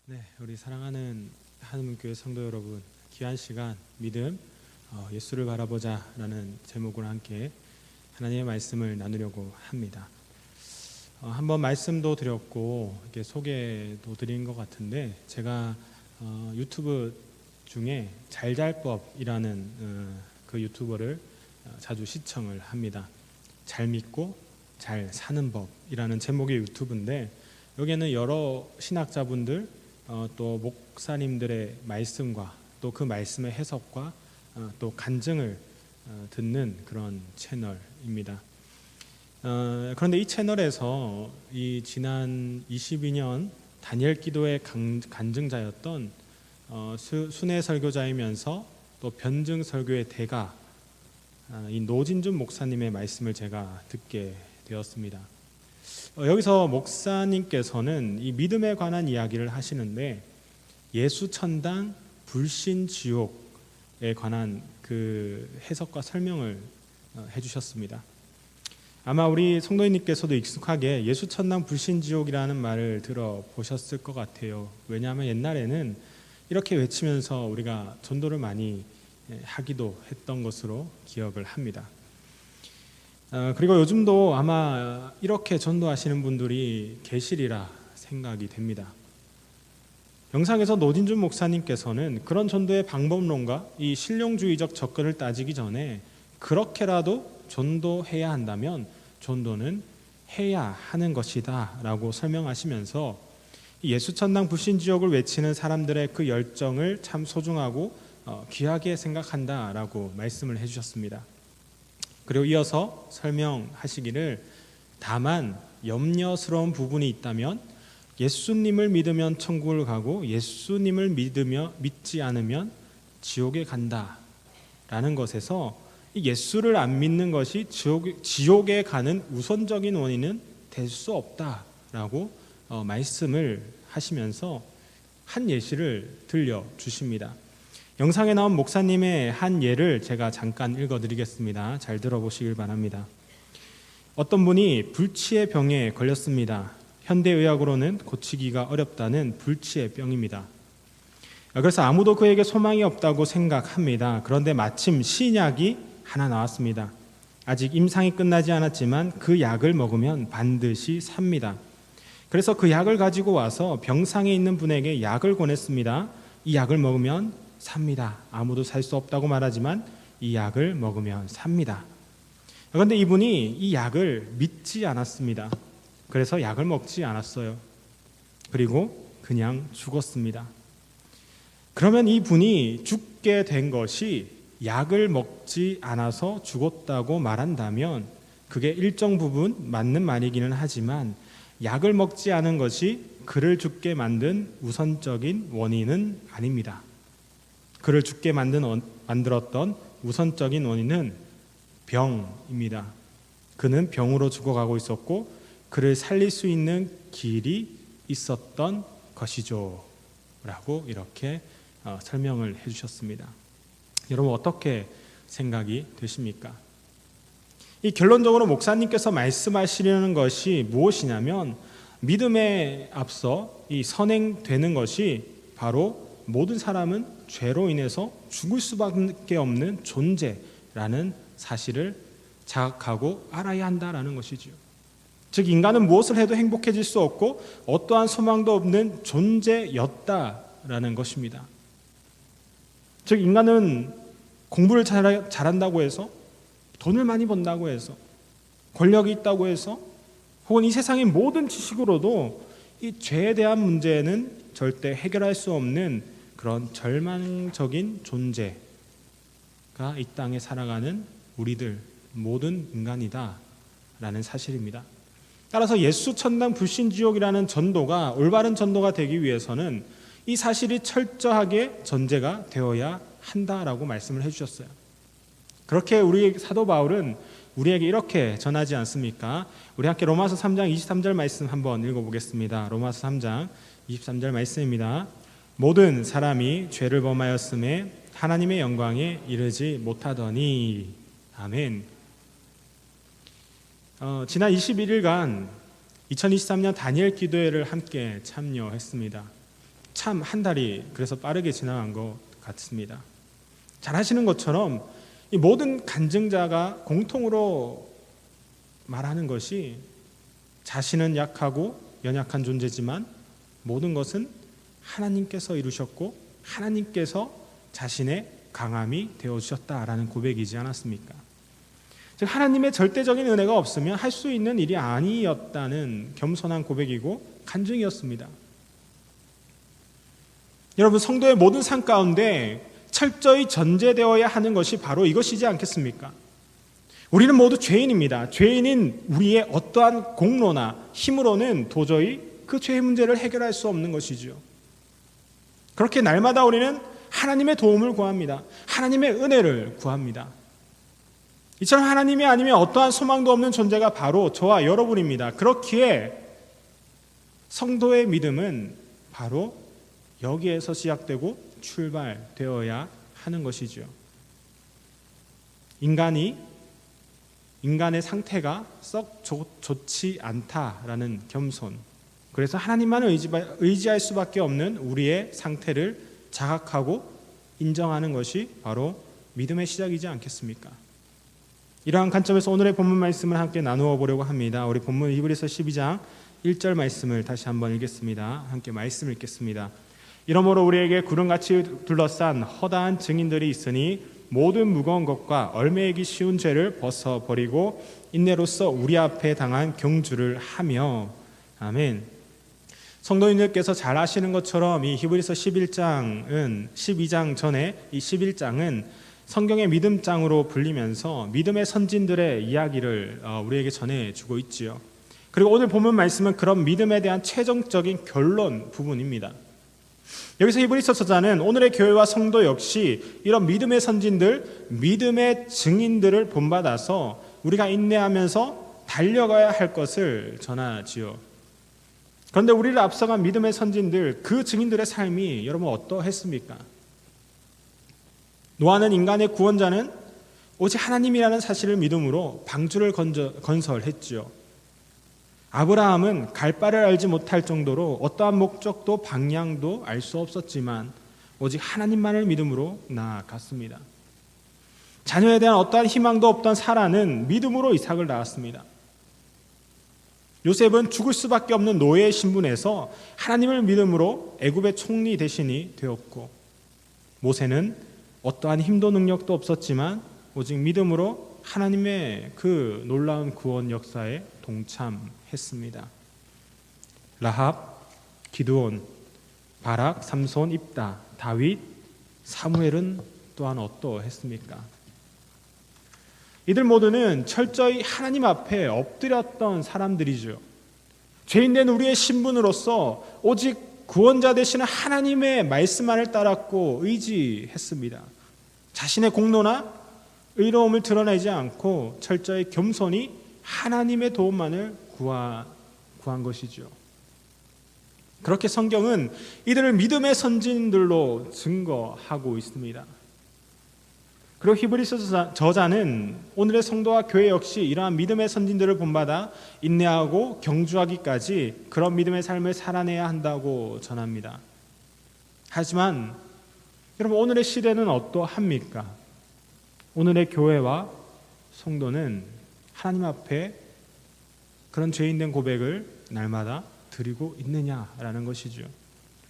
네, 우리 사랑하는 하느님교회 성도 여러분, 귀한 시간 믿음 예수를 바라보자라는 제목으로 함께 하나님의 말씀을 나누려고 합니다. 한번 말씀도 드렸고 이렇게 소개도 드린 것 같은데 제가 유튜브 중에 잘잘법이라는 그 유튜버를 자주 시청을 합니다. 잘 믿고 잘 사는 법이라는 제목의 유튜브인데 여기에는 여러 신학자분들 또 목사님들의 말씀과 또 그 말씀의 해석과 또 간증을 듣는 그런 채널입니다. 그런데 이 채널에서 이 지난 22년 다니엘 기도의 간증자였던 순회 설교자이면서 또 변증 설교의 대가 이 노진준 목사님의 말씀을 제가 듣게 되었습니다. 여기서 목사님께서는 이 믿음에 관한 이야기를 하시는데 예수 천당 불신 지옥에 관한 그 해석과 설명을 해주셨습니다. 아마 우리 성도님께서도 익숙하게 예수 천당 불신 지옥이라는 말을 들어보셨을 것 같아요. 왜냐하면 옛날에는 이렇게 외치면서 우리가 전도를 많이 하기도 했던 것으로 기억을 합니다. 그리고 요즘도 아마 이렇게 전도하시는 분들이 계시리라 생각이 됩니다. 영상에서 노진준 목사님께서는 그런 전도의 방법론과 이 실용주의적 접근을 따지기 전에 그렇게라도 전도해야 한다면 전도는 해야 하는 것이다 라고 설명하시면서 예수 천당 불신 지옥을 외치는 사람들의 그 열정을 참 소중하고 귀하게 생각한다 라고 말씀을 해주셨습니다. 그리고 이어서 설명하시기를 다만 염려스러운 부분이 있다면 예수님을 믿으면 천국을 가고 예수님을 믿지 않으면 지옥에 간다라는 것에서 예수를 안 믿는 것이 지옥에 가는 우선적인 원인은 될 수 없다라고 말씀을 하시면서 한 예시를 들려주십니다. 영상에 나온 목사님의 한 예를 제가 잠깐 읽어드리겠습니다. 잘 들어보시길 바랍니다. 어떤 분이 불치의 병에 걸렸습니다. 현대의학으로는 고치기가 어렵다는 불치의 병입니다. 그래서 아무도 그에게 소망이 없다고 생각합니다. 그런데 마침 신약이 하나 나왔습니다. 아직 임상이 끝나지 않았지만 그 약을 먹으면 반드시 삽니다. 그래서 그 약을 가지고 와서 병상에 있는 분에게 약을 권했습니다. 이 약을 먹으면 삽니다. 아무도 살 수 없다고 말하지만 이 약을 먹으면 삽니다. 그런데 이분이 이 약을 믿지 않았습니다. 그래서 약을 먹지 않았어요. 그리고 그냥 죽었습니다. 그러면 이분이 죽게 된 것이 약을 먹지 않아서 죽었다고 말한다면 그게 일정 부분 맞는 말이기는 하지만 약을 먹지 않은 것이 그를 죽게 만든 우선적인 원인은 아닙니다. 그를 죽게 만들었던 우선적인 원인은 병입니다. 그는 병으로 죽어가고 있었고 그를 살릴 수 있는 길이 있었던 것이죠 라고 이렇게 설명을 해주셨습니다. 여러분 어떻게 생각이 되십니까? 이 결론적으로 목사님께서 말씀하시려는 것이 무엇이냐면 믿음에 앞서 이 선행되는 것이 바로 모든 사람은 죄로 인해서 죽을 수밖에 없는 존재라는 사실을 자각하고 알아야 한다라는 것이지요. 즉 인간은 무엇을 해도 행복해질 수 없고 어떠한 소망도 없는 존재였다라는 것입니다. 즉 인간은 공부를 잘한다고 해서 돈을 많이 번다고 해서 권력이 있다고 해서 혹은 이 세상의 모든 지식으로도 이 죄에 대한 문제는 절대 해결할 수 없는 그런 절망적인 존재가 이 땅에 살아가는 우리들 모든 인간이다라는 사실입니다. 따라서 예수 천당 불신 지옥이라는 전도가 올바른 전도가 되기 위해서는 이 사실이 철저하게 전제가 되어야 한다라고 말씀을 해주셨어요. 그렇게 우리 사도 바울은 우리에게 이렇게 전하지 않습니까? 우리 함께 로마서 3장 23절 말씀 한번 읽어보겠습니다. 로마서 3장 23절 말씀입니다. 모든 사람이 죄를 범하였음에 하나님의 영광에 이르지 못하더니. 아멘. 지난 21일간 2023년 다니엘 기도회를 함께 참여했습니다. 참 한 달이 그래서 빠르게 지나간 것 같습니다. 잘 아시는 것처럼 이 모든 간증자가 공통으로 말하는 것이 자신은 약하고 연약한 존재지만 모든 것은 하나님께서 이루셨고 하나님께서 자신의 강함이 되어주셨다라는 고백이지 않았습니까? 즉 하나님의 절대적인 은혜가 없으면 할 수 있는 일이 아니었다는 겸손한 고백이고 간증이었습니다. 여러분, 성도의 모든 삶 가운데 철저히 전제되어야 하는 것이 바로 이것이지 않겠습니까? 우리는 모두 죄인입니다. 죄인인 우리의 어떠한 공로나 힘으로는 도저히 그 죄의 문제를 해결할 수 없는 것이죠. 그렇게 날마다 우리는 하나님의 도움을 구합니다. 하나님의 은혜를 구합니다. 이처럼 하나님이 아니면 어떠한 소망도 없는 존재가 바로 저와 여러분입니다. 그렇기에 성도의 믿음은 바로 여기에서 시작되고 출발되어야 하는 것이죠. 인간의 상태가 썩 좋지 않다라는 겸손, 그래서 하나님만을 의지할 수밖에 없는 우리의 상태를 자각하고 인정하는 것이 바로 믿음의 시작이지 않겠습니까? 이러한 관점에서 오늘의 본문 말씀을 함께 나누어 보려고 합니다. 우리 본문 히브리서 12장 1절 말씀을 다시 한번 읽겠습니다. 함께 말씀 읽겠습니다. 이러므로 우리에게 구름같이 둘러싼 허다한 증인들이 있으니 모든 무거운 것과 얽매이기 쉬운 죄를 벗어버리고 인내로써 우리 앞에 당한 경주를 하며. 아멘. 성도님들께서 잘 아시는 것처럼 이 히브리서 12장 전에 이 11장은 성경의 믿음장으로 불리면서 믿음의 선진들의 이야기를 우리에게 전해주고 있지요. 그리고 오늘 본문 말씀은 그런 믿음에 대한 최종적인 결론 부분입니다. 여기서 히브리서 저자는 오늘의 교회와 성도 역시 이런 믿음의 선진들, 믿음의 증인들을 본받아서 우리가 인내하면서 달려가야 할 것을 전하지요. 그런데 우리를 앞서간 믿음의 선진들, 그 증인들의 삶이 여러분 어떠했습니까? 노아는 인간의 구원자는 오직 하나님이라는 사실을 믿음으로 방주를 건설했지요. 아브라함은 갈 바를 알지 못할 정도로 어떠한 목적도 방향도 알 수 없었지만 오직 하나님만을 믿음으로 나아갔습니다. 자녀에 대한 어떠한 희망도 없던 사라는 믿음으로 이삭을 낳았습니다. 요셉은 죽을 수밖에 없는 노예의 신분에서 하나님을 믿음으로 애굽의 총리 대신이 되었고, 모세는 어떠한 힘도 능력도 없었지만 오직 믿음으로 하나님의 그 놀라운 구원 역사에 동참했습니다. 라합, 기드온, 바락, 삼손, 입다, 다윗, 사무엘은 또한 어떠했습니까? 이들 모두는 철저히 하나님 앞에 엎드렸던 사람들이죠. 죄인된 우리의 신분으로서 오직 구원자 되시는 하나님의 말씀만을 따랐고 의지했습니다. 자신의 공로나 의로움을 드러내지 않고 철저히 겸손히 하나님의 도움만을 구한 것이죠. 그렇게 성경은 이들을 믿음의 선진들로 증거하고 있습니다. 그리고 히브리서 저자는 오늘의 성도와 교회 역시 이러한 믿음의 선진들을 본받아 인내하고 경주하기까지 그런 믿음의 삶을 살아내야 한다고 전합니다. 하지만 여러분, 오늘의 시대는 어떠합니까? 오늘의 교회와 성도는 하나님 앞에 그런 죄인된 고백을 날마다 드리고 있느냐라는 것이죠.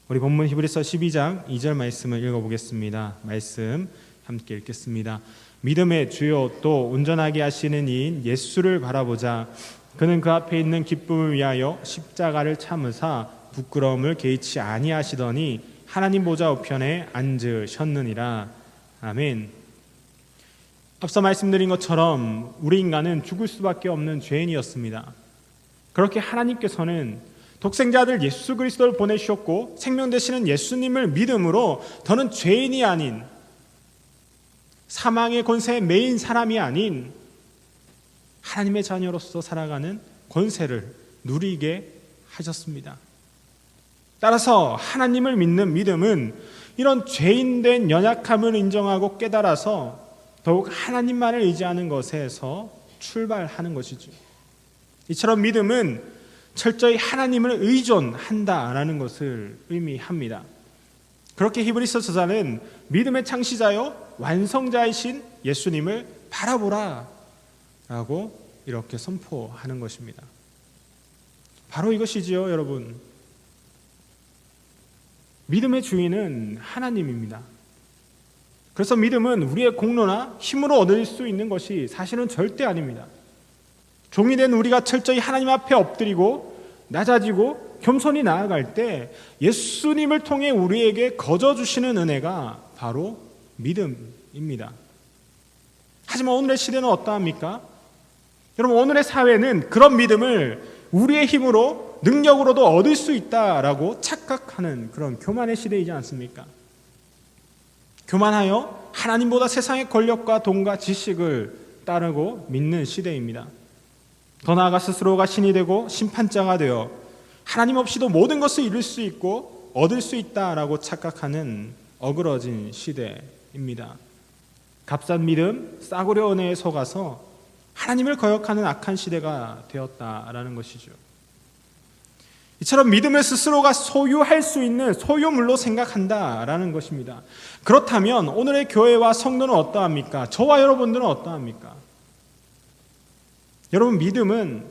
우리 본문 히브리서 12장 2절 말씀을 읽어보겠습니다. 말씀 함께 읽겠습니다. 믿음의 주요 또 온전하게 하시는 이인 예수를 바라보자. 그는 그 앞에 있는 기쁨을 위하여 십자가를 참으사 부끄러움을 개의치 아니하시더니 하나님 보좌 우편에 앉으셨느니라. 아멘. 앞서 말씀드린 것처럼 우리 인간은 죽을 수밖에 없는 죄인이었습니다. 그렇게 하나님께서는 독생자들 예수 그리스도를 보내주셨고 생명 되시는 예수님을 믿음으로 더는 죄인이 아닌, 사망의 권세에 매인 사람이 아닌 하나님의 자녀로서 살아가는 권세를 누리게 하셨습니다. 따라서 하나님을 믿는 믿음은 이런 죄인된 연약함을 인정하고 깨달아서 더욱 하나님만을 의지하는 것에서 출발하는 것이죠. 이처럼 믿음은 철저히 하나님을 의존한다라는 것을 의미합니다. 그렇게 히브리서 저자는 믿음의 창시자요 완성자이신 예수님을 바라보라 라고 이렇게 선포하는 것입니다. 바로 이것이지요, 여러분. 믿음의 주인은 하나님입니다. 그래서 믿음은 우리의 공로나 힘으로 얻을 수 있는 것이 사실은 절대 아닙니다. 종이 된 우리가 철저히 하나님 앞에 엎드리고 낮아지고 겸손히 나아갈 때 예수님을 통해 우리에게 거저주시는 은혜가 바로 믿음입니다. 하지만 오늘의 시대는 어떠합니까? 여러분, 오늘의 사회는 그런 믿음을 우리의 힘으로 능력으로도 얻을 수 있다라고 착각하는 그런 교만의 시대이지 않습니까? 교만하여 하나님보다 세상의 권력과 돈과 지식을 따르고 믿는 시대입니다. 더 나아가 스스로가 신이 되고 심판자가 되어 하나님 없이도 모든 것을 이룰 수 있고 얻을 수 있다라고 착각하는 어그러진 시대입니다. 값싼 믿음, 싸구려 은혜에 속아서 하나님을 거역하는 악한 시대가 되었다라는 것이죠. 이처럼 믿음을 스스로가 소유할 수 있는 소유물로 생각한다라는 것입니다. 그렇다면 오늘의 교회와 성도는 어떠합니까? 저와 여러분들은 어떠합니까? 여러분, 믿음은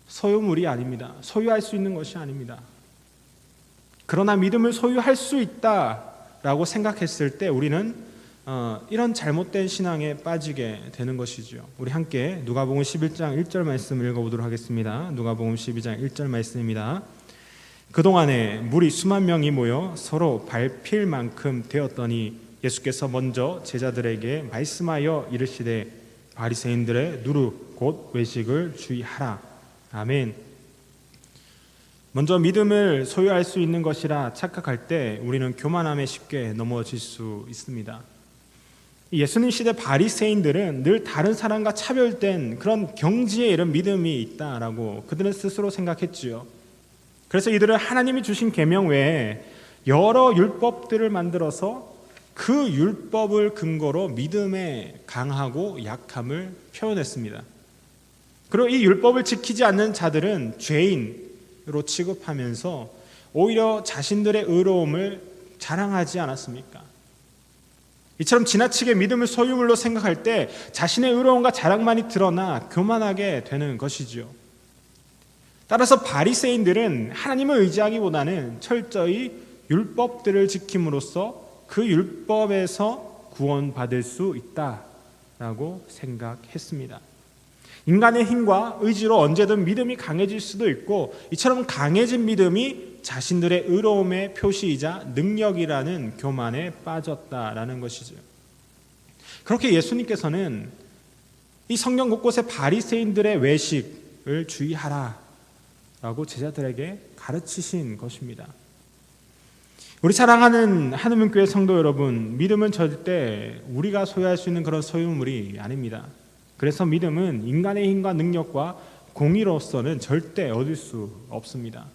소유물이 아닙니다. 소유할 수 있는 것이 아닙니다. 그러나 믿음을 소유할 수 있다라고 생각했을 때 우리는 이런 잘못된 신앙에 빠지게 되는 것이죠. 우리 함께 누가복음 11장 1절 말씀 읽어보도록 하겠습니다. 누가복음 12장 1절 말씀입니다. 그동안에 무리 수만 명이 모여 서로 밟힐 만큼 되었더니 예수께서 먼저 제자들에게 말씀하여 이르시되 바리새인들의 누루 곧 외식을 주의하라. 아멘. 먼저 믿음을 소유할 수 있는 것이라 착각할 때 우리는 교만함에 쉽게 넘어질 수 있습니다. 예수님 시대 바리새인들은 늘 다른 사람과 차별된 그런 경지에 이런 믿음이 있다라고 그들은 스스로 생각했지요. 그래서 이들은 하나님이 주신 계명 외에 여러 율법들을 만들어서 그 율법을 근거로 믿음의 강하고 약함을 표현했습니다. 그리고 이 율법을 지키지 않는 자들은 죄인으로 취급하면서 오히려 자신들의 의로움을 자랑하지 않았습니까? 이처럼 지나치게 믿음을 소유물로 생각할 때 자신의 의로움과 자랑만이 드러나 교만하게 되는 것이죠. 따라서 바리새인들은 하나님을 의지하기보다는 철저히 율법들을 지킴으로써 그 율법에서 구원받을 수 있다라고 생각했습니다. 인간의 힘과 의지로 언제든 믿음이 강해질 수도 있고 이처럼 강해진 믿음이 자신들의 의로움의 표시이자 능력이라는 교만에 빠졌다라는 것이죠. 그렇게 예수님께서는 이 성경 곳곳에 바리새인들의 외식을 주의하라라고 제자들에게 가르치신 것입니다. 우리 사랑하는 하느님교회 성도 여러분, 믿음은 절대 우리가 소유할 수 있는 그런 소유물이 아닙니다. 그래서 믿음은 인간의 힘과 능력과 공의로서는 절대 얻을 수 없습니다.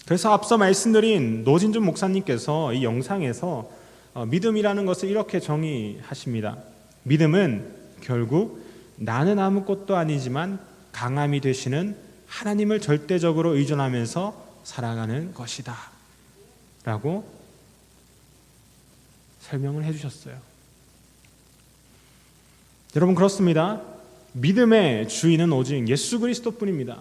그래서 앞서 말씀드린 노진준 목사님께서 이 영상에서 믿음이라는 것을 이렇게 정의하십니다. 믿음은 결국 나는 아무것도 아니지만 강함이 되시는 하나님을 절대적으로 의존하면서 살아가는 것이다 라고 설명을 해주셨어요. 여러분, 그렇습니다. 믿음의 주인은 오직 예수 그리스도뿐입니다.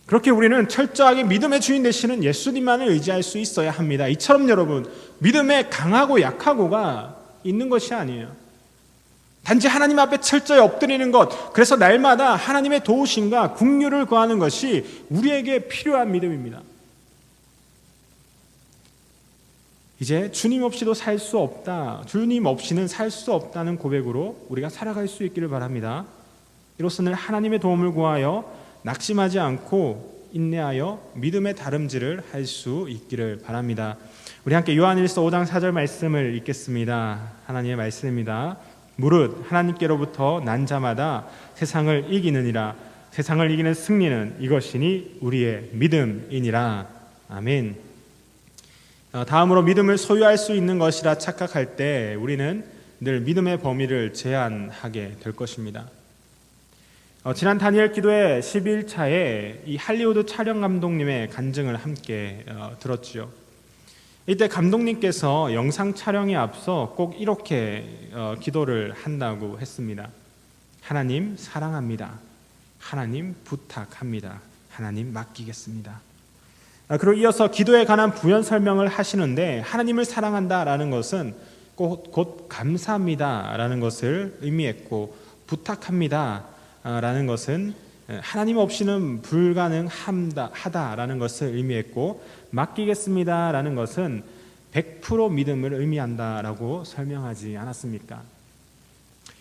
그렇게 우리는 철저하게 믿음의 주인 되시는 예수님만을 의지할 수 있어야 합니다. 이처럼 여러분, 믿음에 강하고 약하고가 있는 것이 아니에요. 단지 하나님 앞에 철저히 엎드리는 것, 그래서 날마다 하나님의 도우심과 긍휼을 구하는 것이 우리에게 필요한 믿음입니다. 이제 주님 없이도 살 수 없다, 주님 없이는 살 수 없다는 고백으로 우리가 살아갈 수 있기를 바랍니다. 이로써는 하나님의 도움을 구하여 낙심하지 않고 인내하여 믿음의 다름질을 할 수 있기를 바랍니다. 우리 함께 요한일서 5장 4절 말씀을 읽겠습니다. 하나님의 말씀입니다. 무릇 하나님께로부터 난 자마다 세상을 이기느니라. 세상을 이기는 승리는 이것이니 우리의 믿음이니라. 아멘. 다음으로 믿음을 소유할 수 있는 것이라 착각할 때 우리는 늘 믿음의 범위를 제한하게 될 것입니다. 지난 다니엘 기도회 11차에 이 할리우드 촬영 감독님의 간증을 함께 들었지요. 이때 감독님께서 영상 촬영에 앞서 꼭 이렇게 기도를 한다고 했습니다. 하나님 사랑합니다. 하나님 부탁합니다. 하나님 맡기겠습니다. 그리고 이어서 기도에 관한 부연 설명을 하시는데, 하나님을 사랑한다라는 것은 곧 감사합니다라는 것을 의미했고, 부탁합니다라는 것은 하나님 없이는 불가능하다라는 것을 의미했고, 맡기겠습니다라는 것은 100% 믿음을 의미한다라고 설명하지 않았습니까?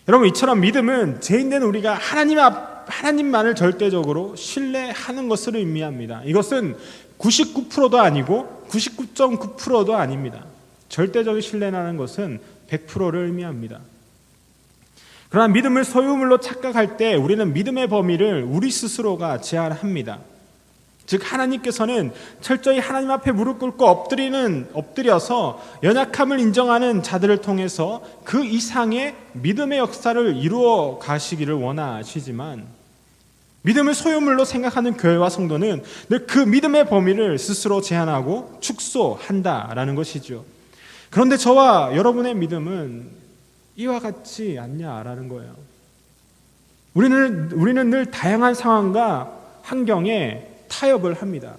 여러분, 이처럼 믿음은 죄인된 우리가 하나님만을 절대적으로 신뢰하는 것을 의미합니다. 이것은 99%도 아니고 99.9%도 아닙니다. 절대적인 신뢰라는 것은 100%를 의미합니다. 그러나 믿음을 소유물로 착각할 때 우리는 믿음의 범위를 우리 스스로가 제한합니다. 즉, 하나님께서는 철저히 하나님 앞에 무릎 꿇고 엎드려서 연약함을 인정하는 자들을 통해서 그 이상의 믿음의 역사를 이루어 가시기를 원하시지만, 믿음을 소유물로 생각하는 교회와 성도는 늘 그 믿음의 범위를 스스로 제한하고 축소한다라는 것이죠. 그런데 저와 여러분의 믿음은 이와 같지 않냐라는 거예요. 우리는 늘 다양한 상황과 환경에 타협을 합니다.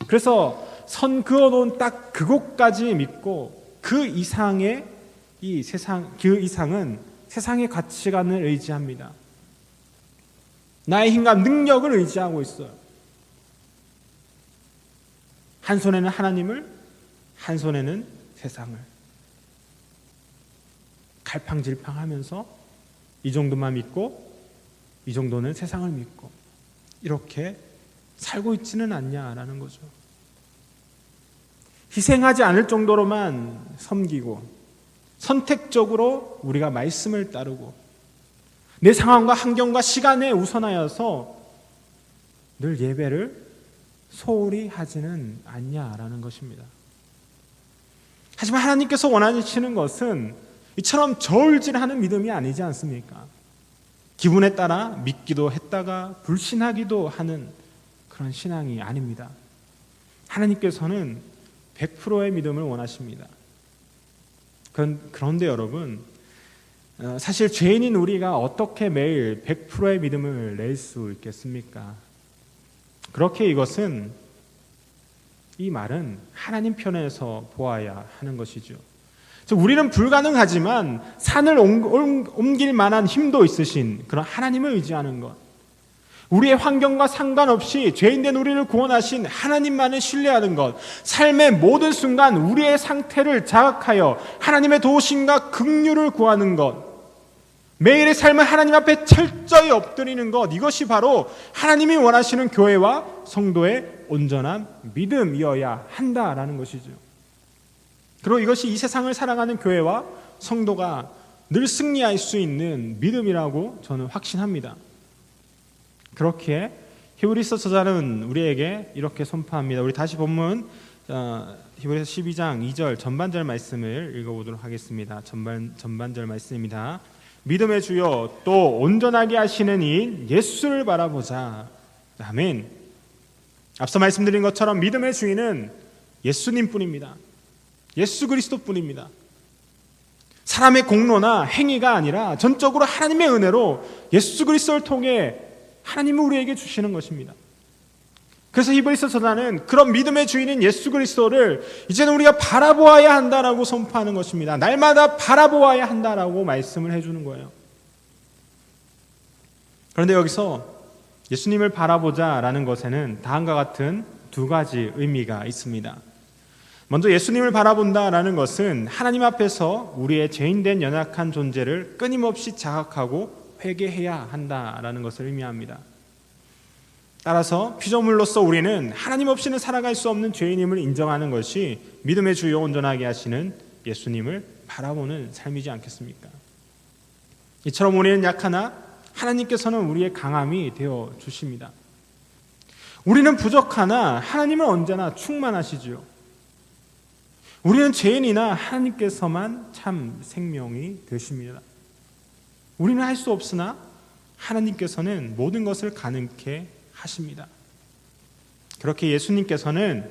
그래서 선 그어놓은 딱 그곳까지 믿고 그 이상은 세상의 가치관을 의지합니다. 나의 힘과 능력을 의지하고 있어요. 한 손에는 하나님을, 한 손에는 세상을. 갈팡질팡하면서 이 정도만 믿고 이 정도는 세상을 믿고 이렇게 살고 있지는 않냐라는 거죠. 희생하지 않을 정도로만 섬기고 선택적으로 우리가 말씀을 따르고 내 상황과 환경과 시간에 우선하여서 늘 예배를 소홀히 하지는 않냐라는 것입니다. 하지만 하나님께서 원하시는 것은 이처럼 저울질하는 믿음이 아니지 않습니까? 기분에 따라 믿기도 했다가 불신하기도 하는 그런 신앙이 아닙니다. 하나님께서는 100%의 믿음을 원하십니다. 그런데 여러분, 사실 죄인인 우리가 어떻게 매일 100%의 믿음을 낼 수 있겠습니까? 그렇게 이 말은 하나님 편에서 보아야 하는 것이죠. 우리는 불가능하지만 산을 옮길 만한 힘도 있으신 그런 하나님을 의지하는 것, 우리의 환경과 상관없이 죄인된 우리를 구원하신 하나님만을 신뢰하는 것, 삶의 모든 순간 우리의 상태를 자각하여 하나님의 도우심과 긍휼을 구하는 것, 매일의 삶을 하나님 앞에 철저히 엎드리는 것, 이것이 바로 하나님이 원하시는 교회와 성도의 온전한 믿음이어야 한다라는 것이죠. 그리고 이것이 이 세상을 살아가는 교회와 성도가 늘 승리할 수 있는 믿음이라고 저는 확신합니다. 그렇게 히브리서 저자는 우리에게 이렇게 선포합니다. 우리 다시 본문 히브리서 12장 2절 전반절 말씀을 읽어보도록 하겠습니다. 전반절 말씀입니다. 믿음의 주여 또 온전하게 하시는 이인 예수를 바라보자. 아멘. 앞서 말씀드린 것처럼 믿음의 주인은 예수님뿐입니다. 예수 그리스도뿐입니다. 사람의 공로나 행위가 아니라 전적으로 하나님의 은혜로 예수 그리스도를 통해 하나님은 우리에게 주시는 것입니다. 그래서 히브리서 저자는 그런 믿음의 주인인 예수 그리스도를 이제는 우리가 바라보아야 한다라고 선포하는 것입니다. 날마다 바라보아야 한다라고 말씀을 해주는 거예요. 그런데 여기서 예수님을 바라보자라는 것에는 다음과 같은 두 가지 의미가 있습니다. 먼저 예수님을 바라본다라는 것은 하나님 앞에서 우리의 죄인된 연약한 존재를 끊임없이 자각하고 회개해야 한다라는 것을 의미합니다. 따라서 피조물로서 우리는 하나님 없이는 살아갈 수 없는 죄인임을 인정하는 것이 믿음의 주요 온전하게 하시는 예수님을 바라보는 삶이지 않겠습니까? 이처럼 우리는 약하나 하나님께서는 우리의 강함이 되어 주십니다. 우리는 부족하나 하나님은 언제나 충만하시지요. 우리는 죄인이나 하나님께서만 참 생명이 되십니다. 우리는 할 수 없으나 하나님께서는 모든 것을 가능케 하십니다. 그렇게 예수님께서는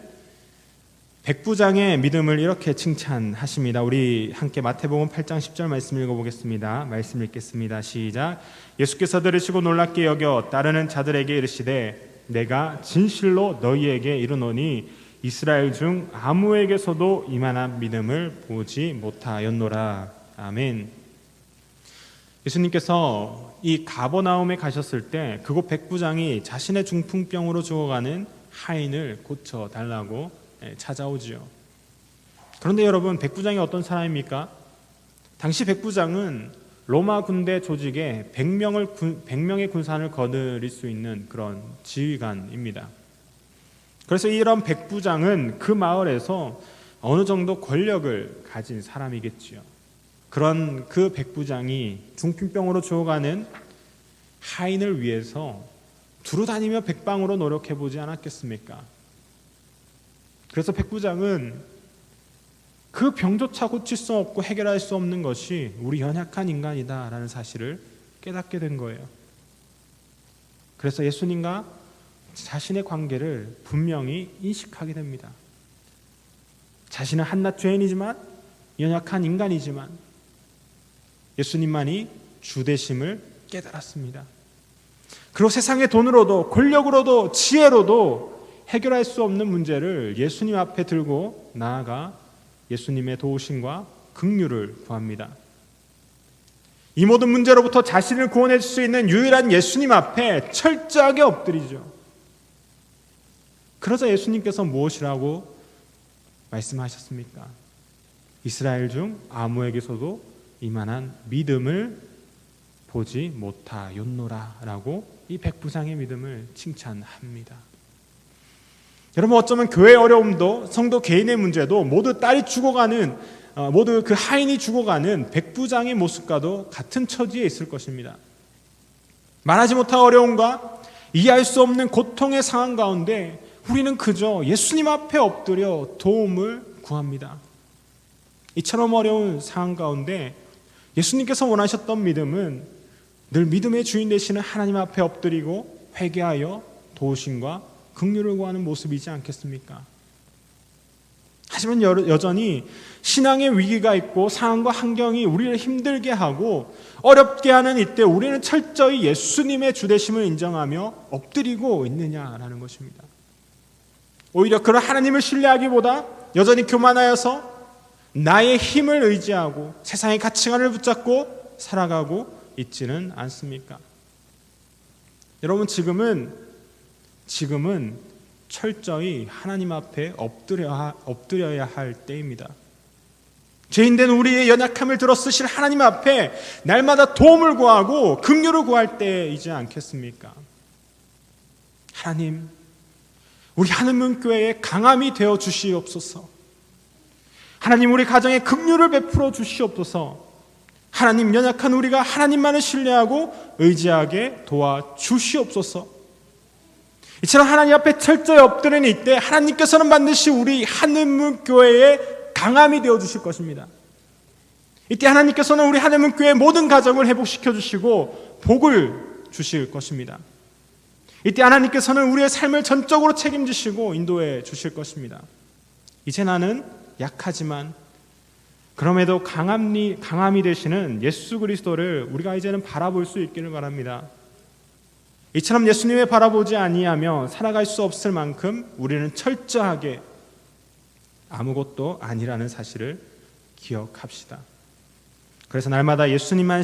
백부장의 믿음을 이렇게 칭찬하십니다. 우리 함께 마태복음 8장 10절 말씀 읽어보겠습니다. 말씀 읽겠습니다. 시작. 예수께서 들으시고 놀랍게 여겨 따르는 자들에게 이르시되 내가 진실로 너희에게 이르노니 이스라엘 중 아무에게서도 이만한 믿음을 보지 못하였노라. 아멘. 예수님께서 이 가버나움에 가셨을 때 그곳 백부장이 자신의 중풍병으로 죽어가는 하인을 고쳐달라고 찾아오지요. 그런데 여러분, 백부장이 어떤 사람입니까? 당시 백부장은 로마 군대 조직에 100명의 군사를 거느릴 수 있는 그런 지휘관입니다. 그래서 이런 백부장은 그 마을에서 어느 정도 권력을 가진 사람이겠지요. 그런 그 백부장이 중풍병으로 죽어가는 하인을 위해서 두루다니며 백방으로 노력해보지 않았겠습니까? 그래서 백부장은 그 병조차 고칠 수 없고 해결할 수 없는 것이 우리 연약한 인간이다라는 사실을 깨닫게 된 거예요. 그래서 예수님과 자신의 관계를 분명히 인식하게 됩니다. 자신은 한낱 죄인이지만, 연약한 인간이지만 예수님만이 주 되심을 깨달았습니다. 그리고 세상의 돈으로도 권력으로도 지혜로도 해결할 수 없는 문제를 예수님 앞에 들고 나아가 예수님의 도우심과 긍휼을 구합니다. 이 모든 문제로부터 자신을 구원해 줄 수 있는 유일한 예수님 앞에 철저하게 엎드리죠. 그러자 예수님께서 무엇이라고 말씀하셨습니까? 이스라엘 중 아무에게서도 이만한 믿음을 보지 못하였노라 라고 이 백부장의 믿음을 칭찬합니다. 여러분, 어쩌면 교회의 어려움도 성도 개인의 문제도 모두 딸이 죽어가는, 모두 그 하인이 죽어가는 백부장의 모습과도 같은 처지에 있을 것입니다. 말하지 못할 어려움과 이해할 수 없는 고통의 상황 가운데 우리는 그저 예수님 앞에 엎드려 도움을 구합니다. 이처럼 어려운 상황 가운데 예수님께서 원하셨던 믿음은 늘 믿음의 주인 되시는 하나님 앞에 엎드리고 회개하여 도우심과 긍휼을 구하는 모습이지 않겠습니까? 하지만 여전히 신앙의 위기가 있고 상황과 환경이 우리를 힘들게 하고 어렵게 하는 이때 우리는 철저히 예수님의 주되심을 인정하며 엎드리고 있느냐라는 것입니다. 오히려 그런 하나님을 신뢰하기보다 여전히 교만하여서 나의 힘을 의지하고 세상의 가치관을 붙잡고 살아가고 있지는 않습니까? 여러분, 지금은 철저히 하나님 앞에 엎드려야 할 때입니다. 죄인된 우리의 연약함을 들어쓰실 하나님 앞에 날마다 도움을 구하고 긍휼을 구할 때이지 않겠습니까? 하나님, 우리 하늘문교회의 강함이 되어 주시옵소서. 하나님, 우리 가정에 긍휼을 베풀어 주시옵소서. 하나님, 연약한 우리가 하나님만을 신뢰하고 의지하게 도와주시옵소서. 이처럼 하나님 앞에 철저히 엎드리는 이때 하나님께서는 반드시 우리 하늘문교회의 강함이 되어 주실 것입니다. 이때 하나님께서는 우리 하늘문교회의 모든 가정을 회복시켜 주시고 복을 주실 것입니다. 이때 하나님께서는 우리의 삶을 전적으로 책임지시고 인도해 주실 것입니다. 이제 나는 약하지만 그럼에도 강함이 되시는 예수 그리스도를 우리가 이제는 바라볼 수 있기를 바랍니다. 이처럼 예수님을 바라보지 아니하며 살아갈 수 없을 만큼 우리는 철저하게 아무것도 아니라는 사실을 기억합시다. 그래서 날마다 예수님만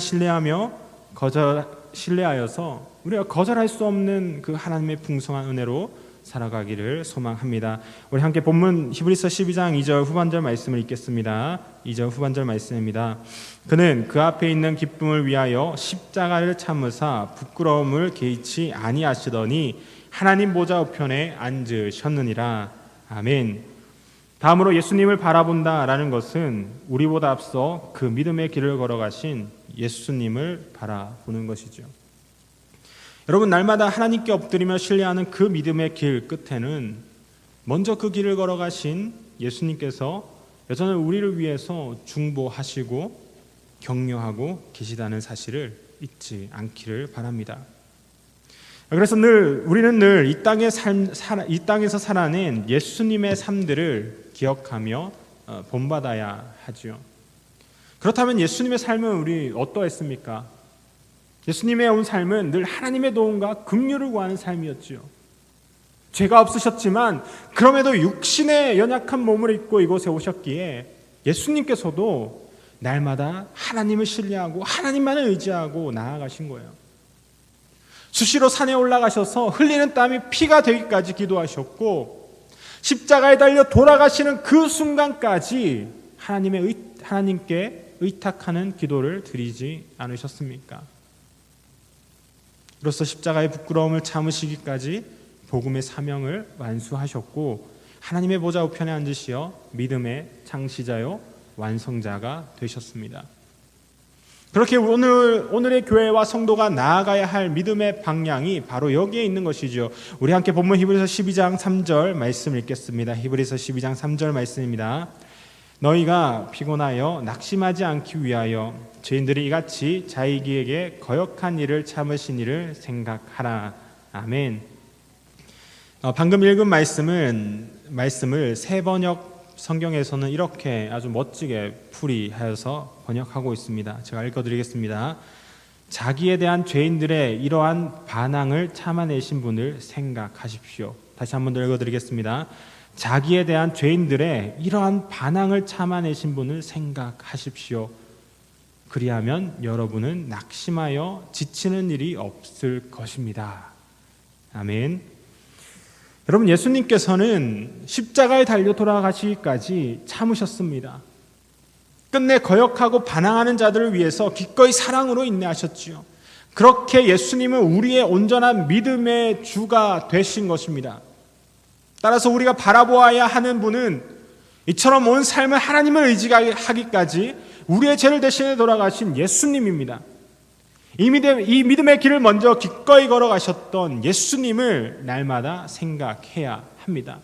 신뢰하여서 우리가 거절할 수 없는 그 하나님의 풍성한 은혜로 살아가기를 소망합니다. 우리 함께 본문 히브리서 12장 2절 후반절 말씀을 읽겠습니다. 2절 후반절 말씀입니다. 그는 그 앞에 있는 기쁨을 위하여 십자가를 참으사 부끄러움을 개의치 아니하시더니 하나님 보좌 우편에 앉으셨느니라. 아멘. 다음으로 예수님을 바라본다라는 것은 우리보다 앞서 그 믿음의 길을 걸어가신 예수님을 바라보는 것이죠. 여러분, 날마다 하나님께 엎드리며 신뢰하는 그 믿음의 길 끝에는 먼저 그 길을 걸어가신 예수님께서 여전히 우리를 위해서 중보하시고 격려하고 계시다는 사실을 잊지 않기를 바랍니다. 그래서 우리는 늘 이 땅에서 살아낸 예수님의 삶들을 기억하며 본받아야 하죠. 그렇다면 예수님의 삶은 우리 어떠했습니까? 예수님의 온 삶은 늘 하나님의 도움과 긍휼을 구하는 삶이었지요. 죄가 없으셨지만 그럼에도 육신의 연약한 몸을 입고 이곳에 오셨기에 예수님께서도 날마다 하나님을 신뢰하고 하나님만을 의지하고 나아가신 거예요. 수시로 산에 올라가셔서 흘리는 땀이 피가 되기까지 기도하셨고 십자가에 달려 돌아가시는 그 순간까지 하나님께 의탁하는 기도를 드리지 않으셨습니까? 이로써 십자가의 부끄러움을 참으시기까지 복음의 사명을 완수하셨고 하나님의 보좌 우편에 앉으시어 믿음의 창시자요 완성자가 되셨습니다. 그렇게 오늘의 교회와 성도가 나아가야 할 믿음의 방향이 바로 여기에 있는 것이죠. 우리 함께 본문 히브리서 12장 3절 말씀 읽겠습니다. 히브리서 12장 3절 말씀입니다. 너희가 피곤하여 낙심하지 않기 위하여 죄인들이 이같이 자기에게 거역한 일을 참으신 일을 생각하라. 아멘. 방금 읽은 말씀을 새번역 성경에서는 이렇게 아주 멋지게 풀이하여서 번역하고 있습니다. 제가 읽어드리겠습니다. 자기에 대한 죄인들의 이러한 반항을 참아내신 분을 생각하십시오. 다시 한 번 더 읽어드리겠습니다. 자기에 대한 죄인들의 이러한 반항을 참아내신 분을 생각하십시오. 그리하면 여러분은 낙심하여 지치는 일이 없을 것입니다. 아멘. 여러분, 예수님께서는 십자가에 달려 돌아가시기까지 참으셨습니다. 끝내 거역하고 반항하는 자들을 위해서 기꺼이 사랑으로 인내하셨지요. 그렇게 예수님은 우리의 온전한 믿음의 주가 되신 것입니다. 따라서 우리가 바라보아야 하는 분은 이처럼 온 삶을 하나님을 의지하기까지 우리의 죄를 대신해 돌아가신 예수님입니다. 이 믿음의 길을 먼저 기꺼이 걸어가셨던 예수님을 날마다 생각해야 합니다.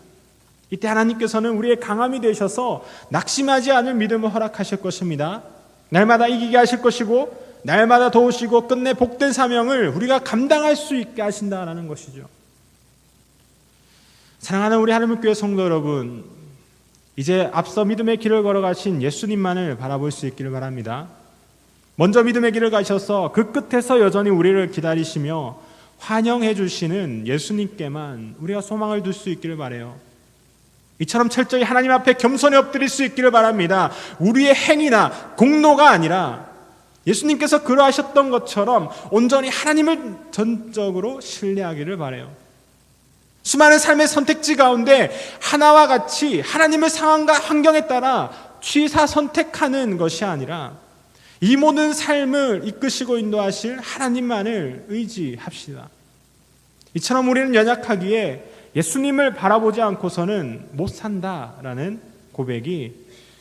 이때 하나님께서는 우리의 강함이 되셔서 낙심하지 않을 믿음을 허락하실 것입니다. 날마다 이기게 하실 것이고 날마다 도우시고 끝내 복된 사명을 우리가 감당할 수 있게 하신다라는 것이죠. 사랑하는 우리 하나님의 교회 성도 여러분, 이제 앞서 믿음의 길을 걸어가신 예수님만을 바라볼 수 있기를 바랍니다. 먼저 믿음의 길을 가셔서 그 끝에서 여전히 우리를 기다리시며 환영해 주시는 예수님께만 우리가 소망을 둘 수 있기를 바라요. 이처럼 철저히 하나님 앞에 겸손히 엎드릴 수 있기를 바랍니다. 우리의 행위나 공로가 아니라 예수님께서 그러하셨던 것처럼 온전히 하나님을 전적으로 신뢰하기를 바라요. 수많은 삶의 선택지 가운데 하나와 같이 하나님의 상황과 환경에 따라 취사 선택하는 것이 아니라 이 모든 삶을 이끄시고 인도하실 하나님만을 의지합시다. 이처럼 우리는 연약하기에 예수님을 바라보지 않고서는 못 산다라는 고백이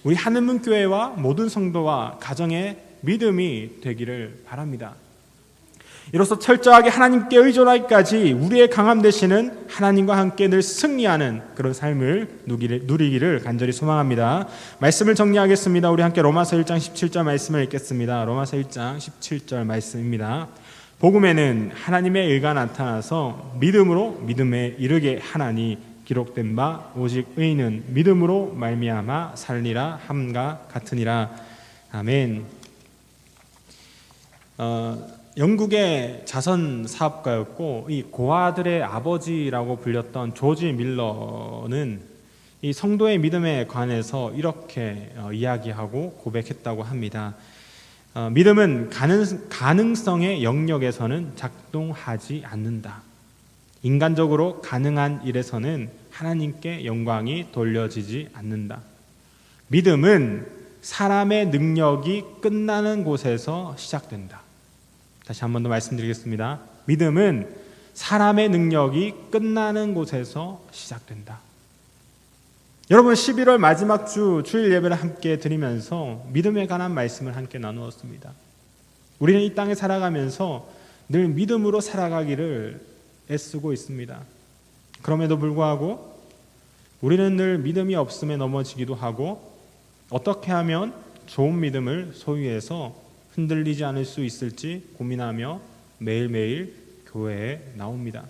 우리 하늘문교회와 모든 성도와 가정의 믿음이 되기를 바랍니다. 이로써 철저하게 하나님께 의존하기까지 우리의 강함 되시는 하나님과 함께 늘 승리하는 그런 삶을 누리기를 간절히 소망합니다. 말씀을 정리하겠습니다. 우리 함께 로마서 1장 17절 말씀을 읽겠습니다. 로마서 1장 17절 말씀입니다. 복음에는 하나님의 의가 나타나서 믿음으로 믿음에 이르게 하나니 기록된 바 오직 의인은 믿음으로 말미암아 살리라 함과 같으니라. 아멘. 영국의 자선 사업가였고 이 고아들의 아버지라고 불렸던 조지 밀러는 이 성도의 믿음에 관해서 이렇게 이야기하고 고백했다고 합니다. 믿음은 가능성의 영역에서는 작동하지 않는다. 인간적으로 가능한 일에서는 하나님께 영광이 돌려지지 않는다. 믿음은 사람의 능력이 끝나는 곳에서 시작된다. 다시 한 번 더 말씀드리겠습니다. 믿음은 사람의 능력이 끝나는 곳에서 시작된다. 여러분, 11월 마지막 주일 예배를 함께 드리면서 믿음에 관한 말씀을 함께 나누었습니다. 우리는 이 땅에 살아가면서 늘 믿음으로 살아가기를 애쓰고 있습니다. 그럼에도 불구하고 우리는 늘 믿음이 없음에 넘어지기도 하고 어떻게 하면 좋은 믿음을 소유해서 흔들리지 않을 수 있을지 고민하며 매일매일 교회에 나옵니다.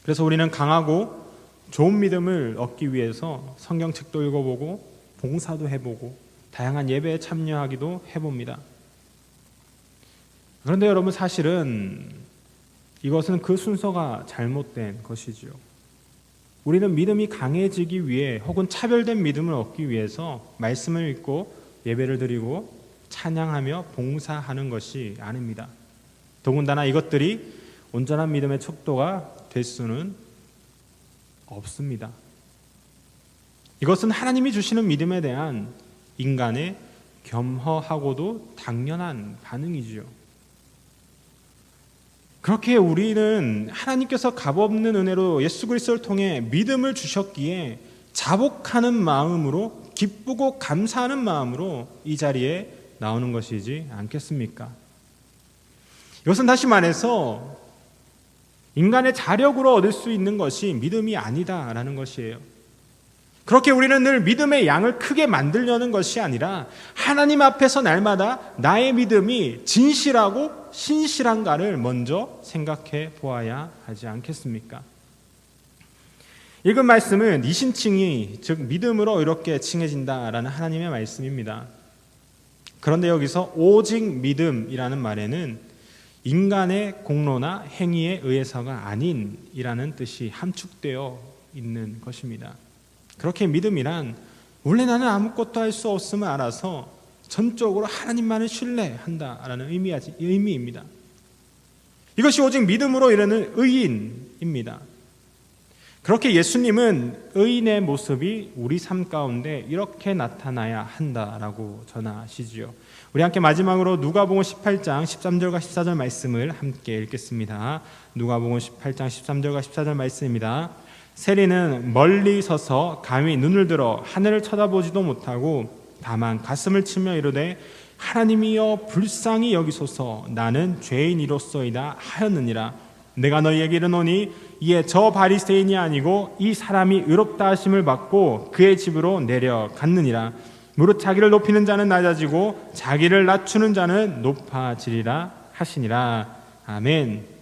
그래서 우리는 강하고 좋은 믿음을 얻기 위해서 성경책도 읽어보고 봉사도 해보고 다양한 예배에 참여하기도 해봅니다. 그런데 여러분, 사실은 이것은 그 순서가 잘못된 것이지요. 우리는 믿음이 강해지기 위해 혹은 차별된 믿음을 얻기 위해서 말씀을 읽고 예배를 드리고 찬양하며 봉사하는 것이 아닙니다. 더군다나 이것들이 온전한 믿음의 척도가 될 수는 없습니다. 이것은 하나님이 주시는 믿음에 대한 인간의 겸허하고도 당연한 반응이지요. 그렇게 우리는 하나님께서 값없는 은혜로 예수 그리스도를 통해 믿음을 주셨기에 자복하는 마음으로, 기쁘고 감사하는 마음으로 이 자리에 나오는 것이지 않겠습니까? 이것은 다시 말해서 인간의 자력으로 얻을 수 있는 것이 믿음이 아니다라는 것이에요. 그렇게 우리는 늘 믿음의 양을 크게 만들려는 것이 아니라 하나님 앞에서 날마다 나의 믿음이 진실하고 신실한가를 먼저 생각해 보아야 하지 않겠습니까? 읽은 말씀은 이신칭이, 즉 믿음으로 이렇게 칭해진다라는 하나님의 말씀입니다. 그런데 여기서 오직 믿음이라는 말에는 인간의 공로나 행위에 의해서가 아닌이라는 뜻이 함축되어 있는 것입니다. 그렇게 믿음이란 원래 나는 아무것도 할 수 없음을 알아서 전적으로 하나님만을 신뢰한다라는 의미입니다. 이것이 오직 믿음으로 이르는 의인입니다. 그렇게 예수님은 의인의 모습이 우리 삶 가운데 이렇게 나타나야 한다라고 전하시지요. 우리 함께 마지막으로 누가복음 18장 13절과 14절 말씀을 함께 읽겠습니다. 누가복음 18장 13절과 14절 말씀입니다. 세리는 멀리 서서 감히 눈을 들어 하늘을 쳐다보지도 못하고 다만 가슴을 치며 이르되 하나님이여 불쌍히 여기소서, 나는 죄인이로소이다 하였느니라. 내가 너희에게 이르노니 이에 저 바리새인이 아니고 이 사람이 의롭다 하심을 받고 그의 집으로 내려갔느니라. 무릇 자기를 높이는 자는 낮아지고 자기를 낮추는 자는 높아지리라 하시니라. 아멘.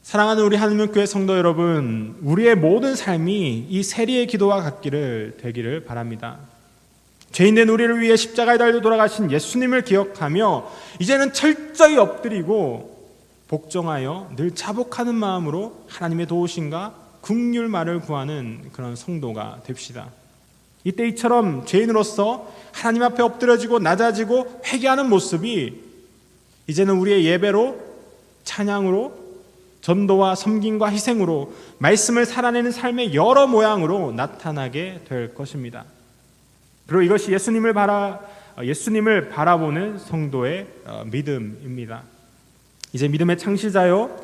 사랑하는 우리 하나님교회 성도 여러분, 우리의 모든 삶이 이 세리의 기도와 되기를 바랍니다. 죄인된 우리를 위해 십자가에 달려 돌아가신 예수님을 기억하며 이제는 철저히 엎드리고 복종하여 늘 자복하는 마음으로 하나님의 도우심과 긍휼말을 구하는 그런 성도가 됩시다. 이때 이처럼 죄인으로서 하나님 앞에 엎드려지고 낮아지고 회개하는 모습이 이제는 우리의 예배로, 찬양으로, 전도와 섬김과 희생으로 말씀을 살아내는 삶의 여러 모양으로 나타나게 될 것입니다. 그리고 이것이 예수님을 바라보는 성도의 믿음입니다. 이제 믿음의 창시자요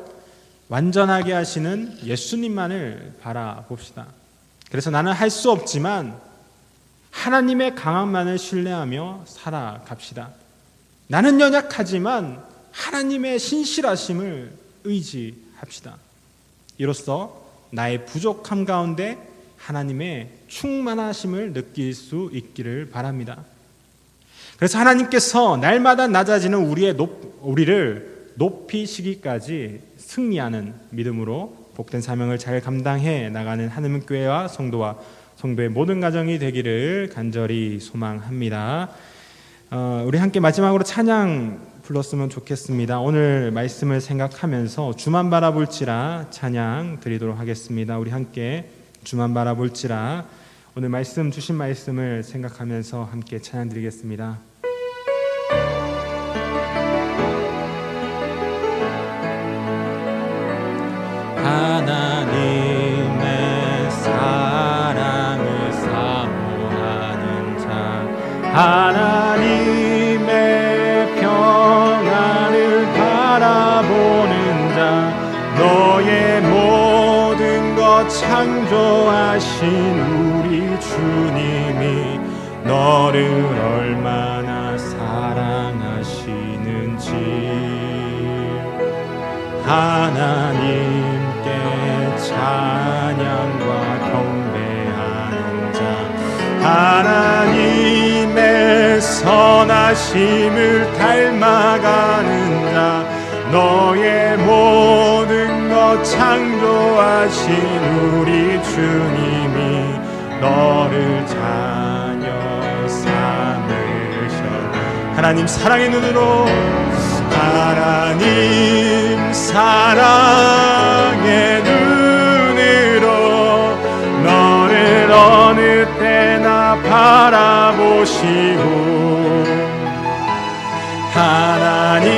완전하게 하시는 예수님만을 바라봅시다. 그래서 나는 할 수 없지만 하나님의 강함만을 신뢰하며 살아갑시다. 나는 연약하지만 하나님의 신실하심을 의지합시다. 이로써 나의 부족함 가운데 하나님의 충만하심을 느낄 수 있기를 바랍니다. 그래서 하나님께서 날마다 낮아지는 우리를 높이시기까지 승리하는 믿음으로 복된 사명을 잘 감당해 나가는 하나님 교회와 성도의 모든 가정이 되기를 간절히 소망합니다. 우리 함께 마지막으로 찬양 불렀으면 좋겠습니다. 오늘 말씀을 생각하면서 주만 바라볼지라 찬양 드리도록 하겠습니다. 우리 함께 주만 바라볼지라, 오늘 말씀 주신 말씀을 생각하면서 함께 찬양 드리겠습니다. 하나님의 사랑을 사모하는 자, 하나님의 평안을 바라보는 자, 너의 모든 것 창조하신 우리 주님이 너를 얼마나 사랑하시는지, 하나님께 찬양과 경배하는 자, 하나님의 선하심을 닮아가는 자, 너의 창조하신 우리 주님이 너를 자녀 삼으셨네. 하나님 사랑의 눈으로, 하나님 사랑의 눈으로 너를 어느 때나 바라보시고, 하나님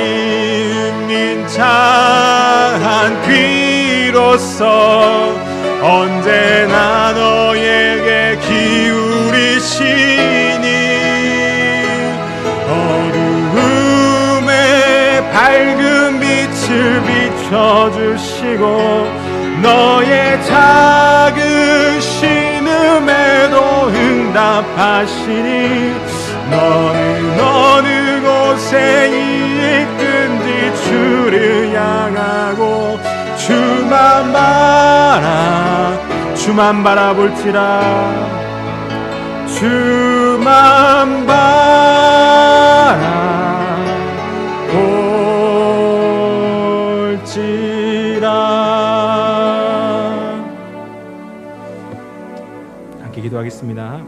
인자한 귀로서 언제나 너에게 기울이시니, 어두움에 밝은 빛을 비춰주시고 너의 작은 신음에도 응답하시니, 너는 어느 곳에 있든지 주를 향하고 주만 바라볼지라, 주만 바라볼지라. 함께 기도하겠습니다.